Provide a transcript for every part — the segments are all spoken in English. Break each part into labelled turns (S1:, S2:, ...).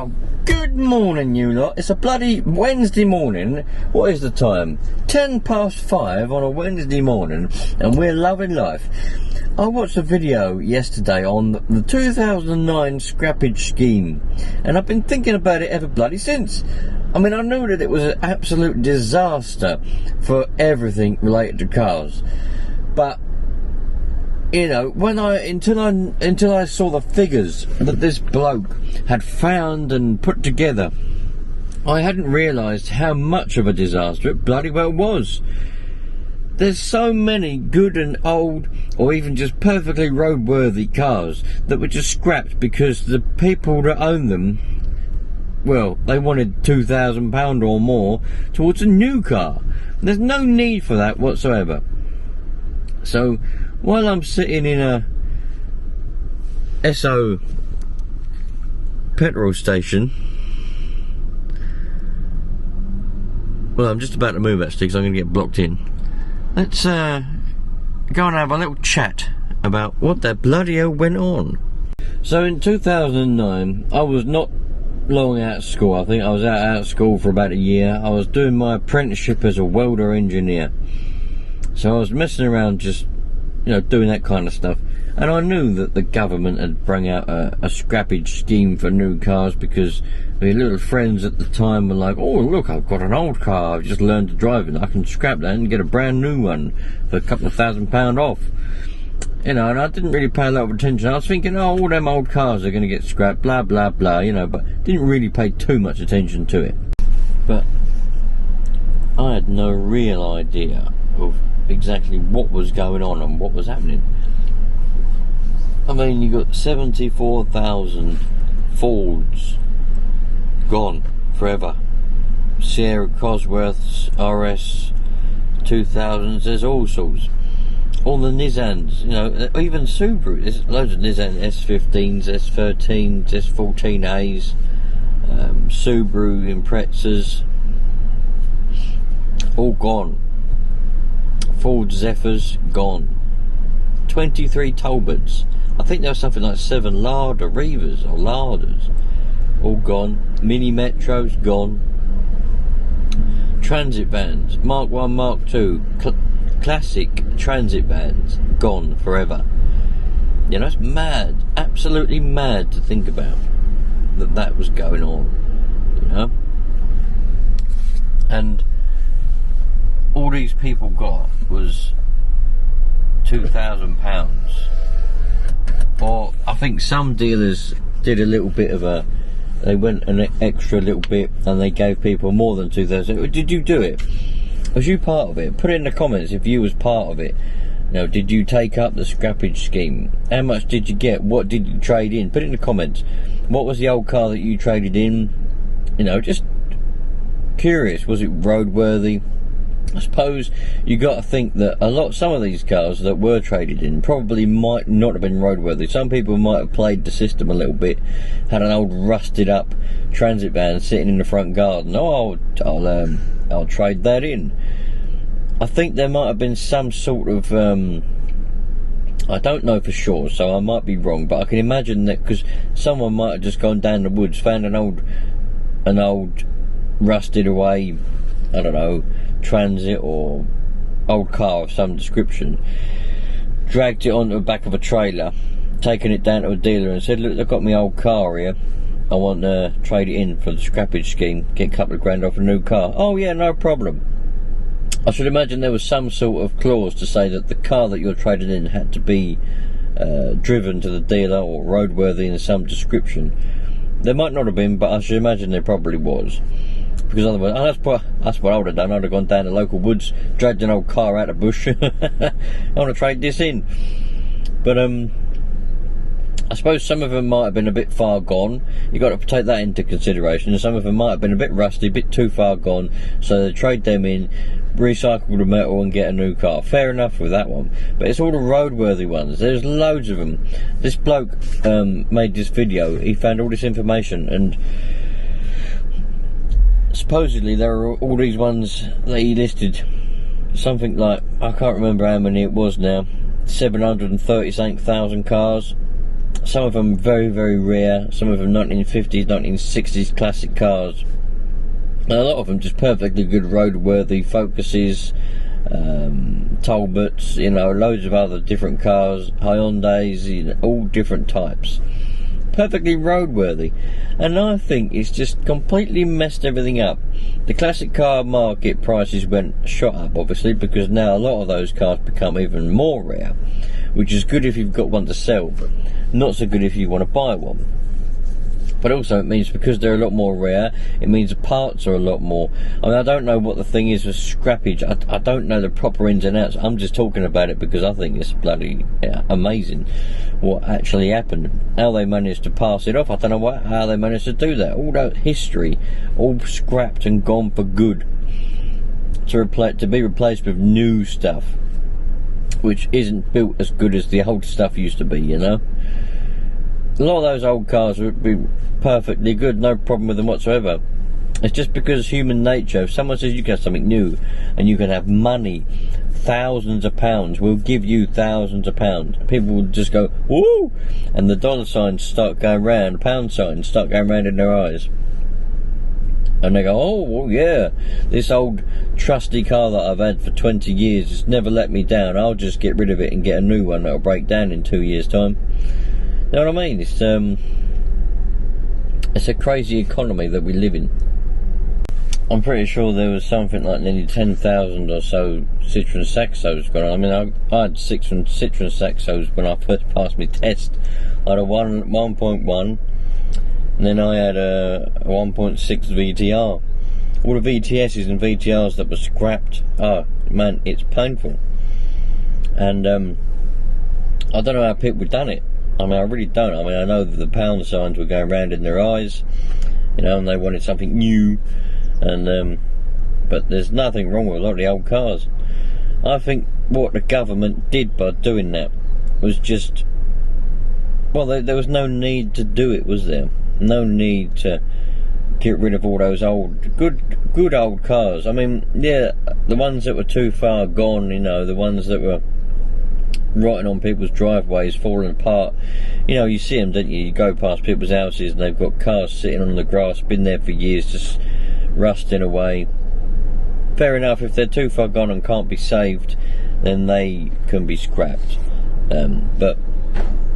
S1: Oh, good morning, you lot. It's a bloody Wednesday morning. What is the time? 5:10 on a Wednesday morning, and we're loving life. I watched a video yesterday on the 2009 scrappage scheme, and I've been thinking about it ever bloody since. I mean, I knew that it was an absolute disaster for everything related to cars, but you know, until I saw the figures that this bloke had found and put together, I hadn't realised how much of a disaster it bloody well was. There's so many good and old, or even just perfectly roadworthy cars that were just scrapped because the people that own them, well, they wanted £2,000 or more towards a new car. There's no need for that whatsoever. So while I'm sitting in a SO petrol station, well, I'm just about to move actually because I'm going to get blocked in. Let's go and have a little chat about what the bloody hell went on. So in 2009, I was not long out of school. I think I was out of school for about a year. I was doing my apprenticeship as a welder engineer. So I was messing around just, you know, doing that kind of stuff, and I knew that the government had brought out a scrappage scheme for new cars because my little friends at the time were like, oh look, I've got an old car, I've just learned to drive it, I can scrap that and get a brand new one for a couple of £1,000 off. You know, and I didn't really pay a lot of attention. I was thinking, oh, all them old cars are going to get scrapped, blah blah blah, you know, but didn't really pay too much attention to it. But I had no real idea of exactly what was going on and what was happening. I mean, you got 74,000 Fords gone forever. Sierra Cosworths, RS 2000s, there's all sorts. All the Nissans, you know, even Subaru. There's loads of Nissan S15s, S13s, S14As, Subaru Imprezas, all gone. Ford Zephyrs gone. 23 Talbots. I think there was something like 7 Lada Revas or Ladas, all gone. Mini Metros gone. Transit vans, Mark 1, Mark 2, classic transit vans gone forever. You know, it's mad, absolutely mad to think about that was going on, you know. And all these people got was £2,000, or I think some dealers did a little bit of they went an extra little bit and they gave people more than 2,000. Did you do it? Was you part of it? Put it in the comments if you was part of it. You know, did you take up the scrappage scheme? How much did you get? What did you trade in? Put it in the comments. What was the old car that you traded in? You know, just curious. Was it roadworthy? I suppose you got to think that some of these cars that were traded in probably might not have been roadworthy. Some people might have played the system a little bit, had an old rusted up transit van sitting in the front garden. Oh, I'll trade that in. I think there might have been some sort of I don't know for sure, so I might be wrong, but I can imagine that because someone might have just gone down the woods, found an old rusted away, I don't know, transit or old car of some description, dragged it onto the back of a trailer, taken it down to a dealer and said, look, I've got my old car here, I want to trade it in for the scrappage scheme, get a couple of grand off a new car. Oh yeah, no problem. I should imagine there was some sort of clause to say that the car that you're trading in had to be driven to the dealer or roadworthy in some description. There might not have been, but I should imagine there probably was. Because otherwise, that's what I would have done. I'd have gone down the local woods, dragged an old car out of the bush. I want to trade this in. But I suppose some of them might have been a bit far gone. You've got to take that into consideration. And some of them might have been a bit rusty, a bit too far gone. So they trade them in, recycle the metal and get a new car. Fair enough with that one. But it's all the roadworthy ones. There's loads of them. This bloke made this video. He found all this information, and supposedly there are all these ones that he listed. Something like, I can't remember how many it was now, 730 something thousand cars some of them very, very rare, some of them 1950s, 1960s classic cars. And a lot of them just perfectly good roadworthy Focuses, Talbots, you know, loads of other different cars, Hyundais, you know, all different types. Perfectly roadworthy. And I think it's just completely messed everything up. The classic car market prices shot up, obviously, because now a lot of those cars become even more rare, which is good if you've got one to sell, but not so good if you want to buy one. But also it means because they're a lot more rare, it means the parts are a lot more. I mean, I don't know what the thing is with scrappage. I don't know the proper ins and outs. I'm just talking about it because I think it's bloody amazing what actually happened. How they managed to pass it off, I don't know how they managed to do that. All that history, all scrapped and gone for good, to be replaced with new stuff, which isn't built as good as the old stuff used to be, you know. A lot of those old cars would be perfectly good, no problem with them whatsoever. It's just because human nature. If someone says you can have something new and you can have money, thousands of pounds, we'll give you thousands of pounds, people will just go woo, and the dollar signs start going round, pound signs start going round in their eyes, and they go, oh well, yeah, this old trusty car that I've had for 20 years has never let me down, I'll just get rid of it and get a new one that'll break down in 2 years time. You know what I mean? It's a crazy economy that we live in. I'm pretty sure there was something like nearly 10,000 or so Citroen Saxos going on. I mean, I had 6 Citroen Saxos when I first passed my test. I had a 1.1, and then I had a 1.6 VTR. All the VTSs and VTRs that were scrapped, oh man, it's painful. And I don't know how people done it. I mean, I really don't. I mean, I know that the pound signs were going round in their eyes, you know, and they wanted something new, and but there's nothing wrong with a lot of the old cars. I think what the government did by doing that was just, well, there was no need to do it, was there? No need to get rid of all those old, good old cars. I mean, yeah, the ones that were too far gone, you know, the ones that were rotting on people's driveways, falling apart. You know, you see them, don't you? You go past people's houses and they've got cars sitting on the grass, been there for years, just rusting away. Fair enough, if they're too far gone and can't be saved, then they can be scrapped. But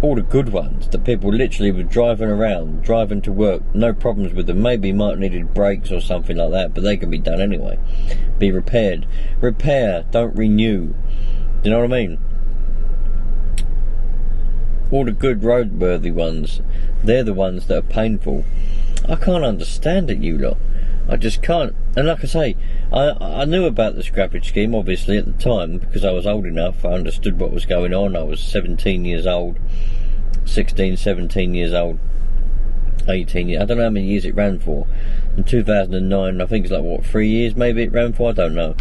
S1: all the good ones that people literally were driving around, driving to work, no problems with them. Maybe might needed brakes or something like that, but they can be done anyway. Be repaired. Repair, don't renew. Do you know what I mean? All the good roadworthy ones, they're the ones that are painful. I can't understand it, you lot. I just can't. And like I say, I knew about the scrappage scheme, obviously, at the time, because I was old enough. I understood what was going on. I was 17 years old, 16, 17 years old, 18 years. I don't know how many years it ran for. In 2009, I think it's like, what, 3 years maybe it ran for? I don't know.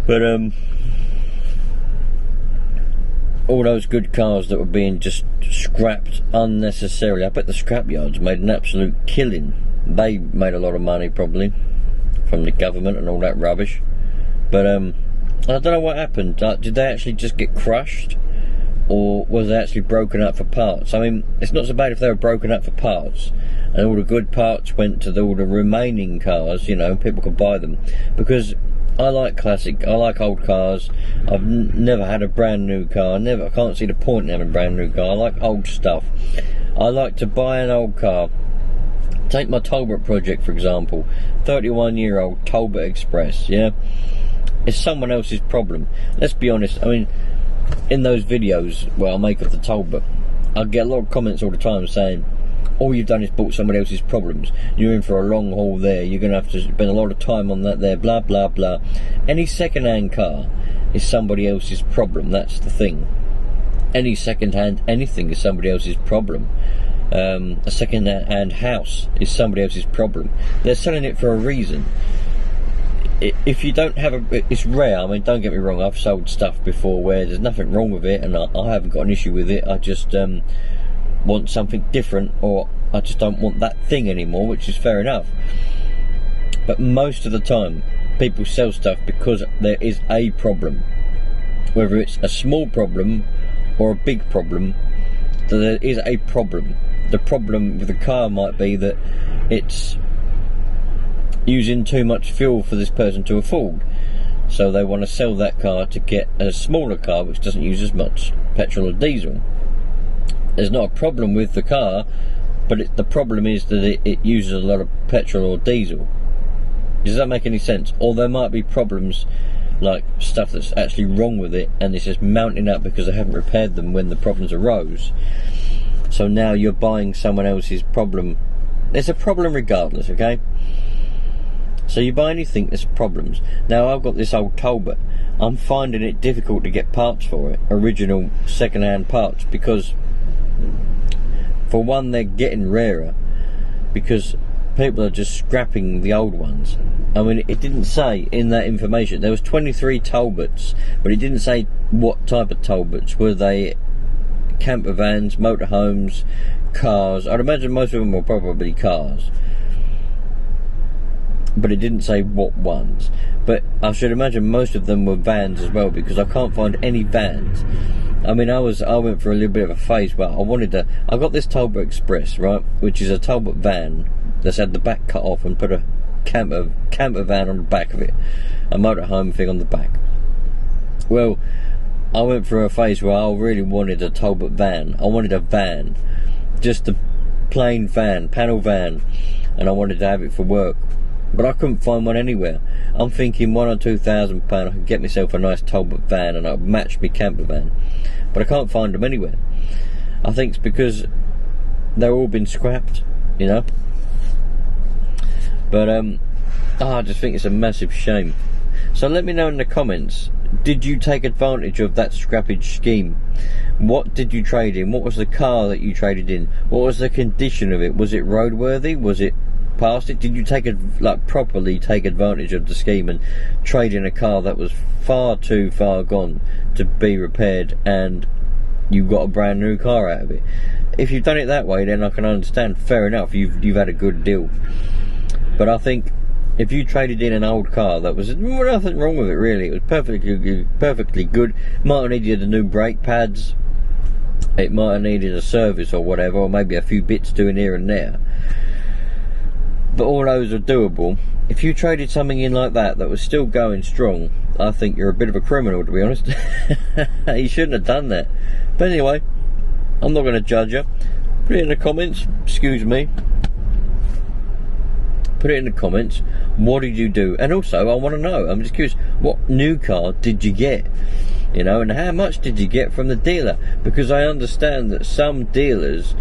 S1: But, all those good cars that were being just scrapped unnecessarily. I bet the scrapyards made an absolute killing. They made a lot of money probably from the government and all that rubbish. But I don't know what happened. Did they actually just get crushed, or was they actually broken up for parts? I mean, it's not so bad if they were broken up for parts and all the good parts went to all the remaining cars, you know, people could buy them. Because I like old cars. I've never had a brand new car. I can't see the point in having a brand new car. I like old stuff. I like to buy an old car. Take my Talbot project, for example. 31-year-old Talbot Express, yeah? It's someone else's problem. Let's be honest. I mean, in those videos where I make of the Talbot, I get a lot of comments all the time saying, all you've done is bought somebody else's problems. You're in for a long haul there. You're going to have to spend a lot of time on that there, blah, blah, blah. Any second-hand car is somebody else's problem. That's the thing. Any second-hand anything is somebody else's problem. A second-hand house is somebody else's problem. They're selling it for a reason. If you don't have it's rare. I mean, don't get me wrong, I've sold stuff before where there's nothing wrong with it and I haven't got an issue with it. I just want something different, or I just don't want that thing anymore, which is fair enough. But most of the time people sell stuff because there is a problem, whether it's a small problem or a big problem. that there is a problem. The problem with the car might be that it's using too much fuel for this person to afford, so they want to sell that car to get a smaller car which doesn't use as much petrol or diesel. There's not a problem with the car, but the problem is that it uses a lot of petrol or diesel. Does that make any sense? Or there might be problems like stuff that's actually wrong with it and it's just mounting up because they haven't repaired them when the problems arose. So now you're buying someone else's problem. There's a problem regardless, okay? So you buy anything, there's problems. Now I've got this old Talbot. I'm finding it difficult to get parts for it, original second-hand parts, because for one, they're getting rarer because people are just scrapping the old ones. I mean, it didn't say in that information. There was 23 Talbots, but it didn't say what type of Talbots. Were they camper vans, motorhomes, cars? I'd imagine most of them were probably cars, but it didn't say what ones. But I should imagine most of them were vans as well, because I can't find any vans. I mean, I went for a little bit of a phase where I got this Talbot Express, right, which is a Talbot van that's had the back cut off and put a camper van on the back of it, a motorhome thing on the back. Well, I went through a phase where I really wanted a Talbot van. I wanted a van, just a plain van, panel van, and I wanted to have it for work. But I couldn't find one anywhere. I'm thinking £1,000 or £2,000 I could get myself a nice Talbot van and I'll match my camper van. But I can't find them anywhere. I think it's because they're all been scrapped, you know. But I just think it's a massive shame. So let me know in the comments, did you take advantage of that scrappage scheme? What did you trade in? What was the car that you traded in? What was the condition of it? Was it roadworthy? Was it past it? Did you properly take advantage of the scheme and trade in a car that was far too far gone to be repaired, and you got a brand new car out of it? If you've done it that way, then I can understand, fair enough, you've had a good deal. But I think if you traded in an old car that was nothing wrong with it really, it was perfectly good, might have needed a new brake pads, it might have needed a service or whatever, or maybe a few bits doing here and there, but all those are doable. If you traded something in like that was still going strong, I think you're a bit of a criminal, to be honest. You shouldn't have done that. But anyway, I'm not going to judge you. Put it in the comments, excuse me. Put it in the comments, what did you do? And also, I want to know, I'm just curious, what new car did you get? You know, and how much did you get from the dealer? Because I understand that some dealers,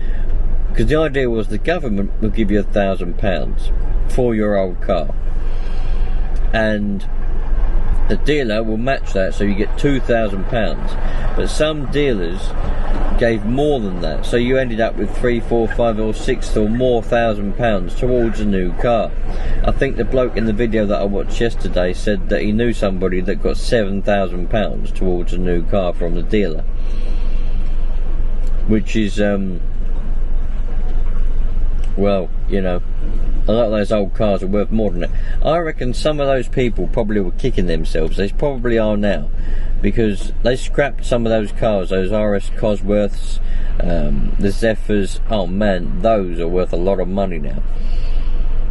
S1: because the idea was the government will give you £1,000 for your old car, and the dealer will match that, so you get £2,000. But some dealers gave more than that, so you ended up with £3, £4, £5 or £6 or more £1,000 towards a new car. I think the bloke in the video that I watched yesterday said that he knew somebody that got £7,000 towards a new car from the dealer, which is well, you know, a lot of those old cars are worth more than that. I reckon some of those people probably were kicking themselves. They probably are now, because they scrapped some of those cars, those RS Cosworths, the Zephyrs. Oh man, those are worth a lot of money now.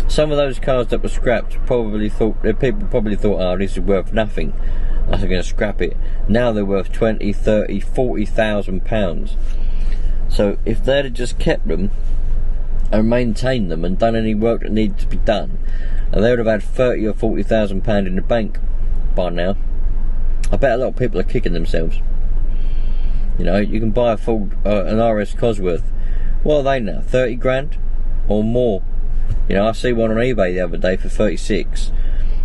S1: Some of those cars that were scrapped people probably thought, oh, this is worth nothing, I'm going to scrap it. Now they're worth 20, 30, 40,000 pounds. So if they'd have just kept them and maintained them and done any work that needed to be done, and they would have had 30 or 40,000 pound in the bank by now. I bet a lot of people are kicking themselves. You know, you can buy an RS Cosworth. What are they now? 30 grand or more? You know, I see one on eBay the other day for 36,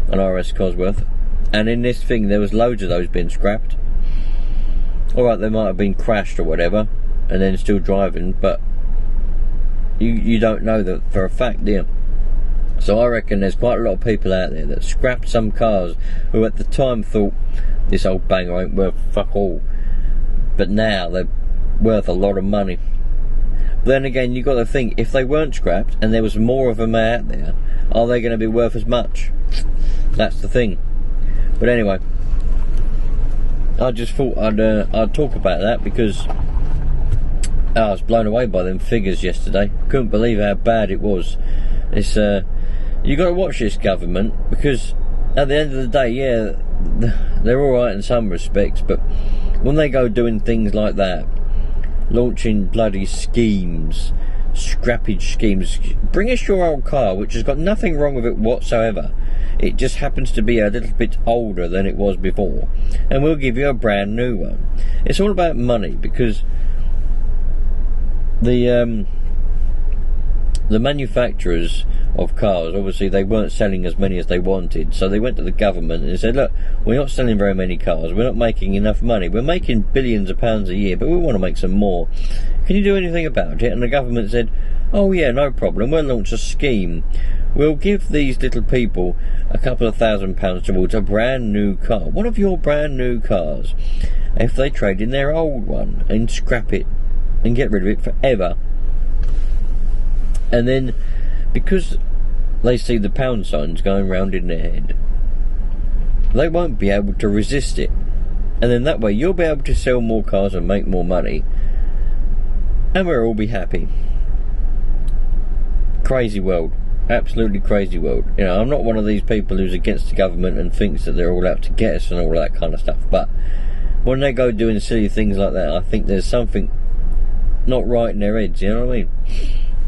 S1: an RS Cosworth, and in this thing there was loads of those being scrapped. Alright, they might have been crashed or whatever and then still driving, but you don't know that for a fact, do you? So I reckon there's quite a lot of people out there that scrapped some cars who at the time thought, this old banger ain't worth fuck all, but now they're worth a lot of money. But then again, you got to think, if they weren't scrapped and there was more of them out there, are they going to be worth as much? That's the thing. But anyway, I just thought I'd talk about that, because I was blown away by them figures yesterday. Couldn't believe how bad it was. It's you got to watch this government, because at the end of the day, yeah, they're all right in some respects, but when they go doing things like that, launching bloody schemes, scrappage schemes, bring us your old car, which has got nothing wrong with it whatsoever. It just happens to be a little bit older than it was before, and we'll give you a brand new one. It's all about money, because the manufacturers of cars, obviously they weren't selling as many as they wanted, so they went to the government and said, look, we're not selling very many cars, we're not making enough money, we're making billions of pounds a year, but we want to make some more. Can you do anything about it? And the government said, oh yeah, no problem, we'll launch a scheme. We'll give these little people a couple of £1,000 towards a brand new car, one of your brand new cars, if they trade in their old one and scrap it and get rid of it forever. And then, because they see the pound signs going round in their head, they won't be able to resist it. And then that way you'll be able to sell more cars and make more money, and we'll all be happy. Crazy world. Absolutely crazy world. You know, I'm not one of these people who's against the government and thinks that they're all out to get us and all that kind of stuff, but when they go doing silly things like that, I think there's something not right in their heads, you know what I mean?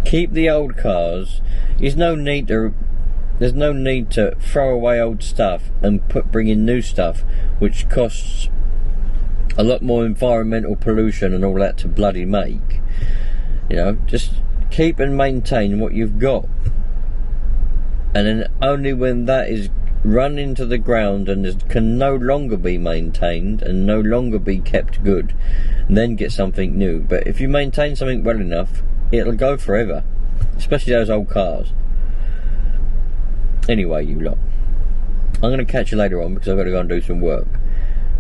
S1: Keep the old cars. There's no need to throw away old stuff and bring in new stuff, which costs a lot more environmental pollution and all that to bloody make. You know, just keep and maintain what you've got, and then only when that is run into the ground and can no longer be maintained and no longer be kept good, then get something new. But if you maintain something well enough, it'll go forever, especially those old cars. Anyway, you lot, I'm going to catch you later on because I've got to go and do some work.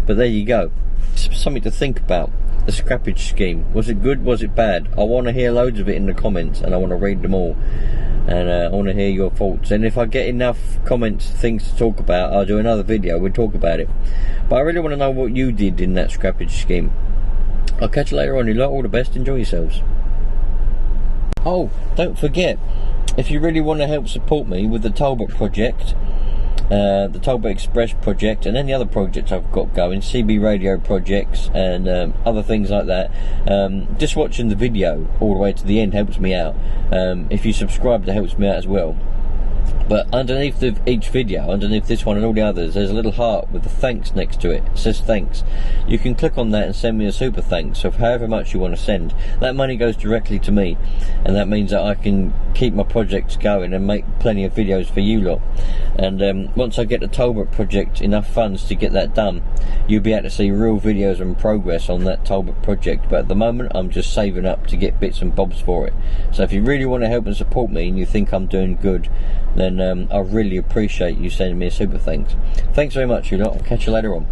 S1: But there you go, something to think about. The scrappage scheme, was it good, was it bad? I want to hear loads of it in the comments, and I want to read them all, and I want to hear your thoughts. And if I get enough comments, things to talk about, I'll do another video, we'll talk about it. But I really want to know what you did in that scrappage scheme. I'll catch you later on, you lot. All the best, enjoy yourselves. Oh, don't forget, if you really want to help support me with the Talbot project, the Talbot Express project, and any other projects I've got going, CB radio projects and other things like that, just watching the video all the way to the end helps me out. If you subscribe, that helps me out as well. But underneath each video, underneath this one and all the others, there's a little heart with the thanks next to it. It says thanks. You can click on that and send me a super thanks of however much you want to send. That money goes directly to me, and that means that I can keep my projects going and make plenty of videos for you lot. And once I get the Talbot project enough funds to get that done, you'll be able to see real videos and progress on that Talbot project. But at the moment, I'm just saving up to get bits and bobs for it. So if you really want to help and support me and you think I'm doing good, then I really appreciate you sending me a super thanks. Thanks very much, you lot. I'll catch you later on.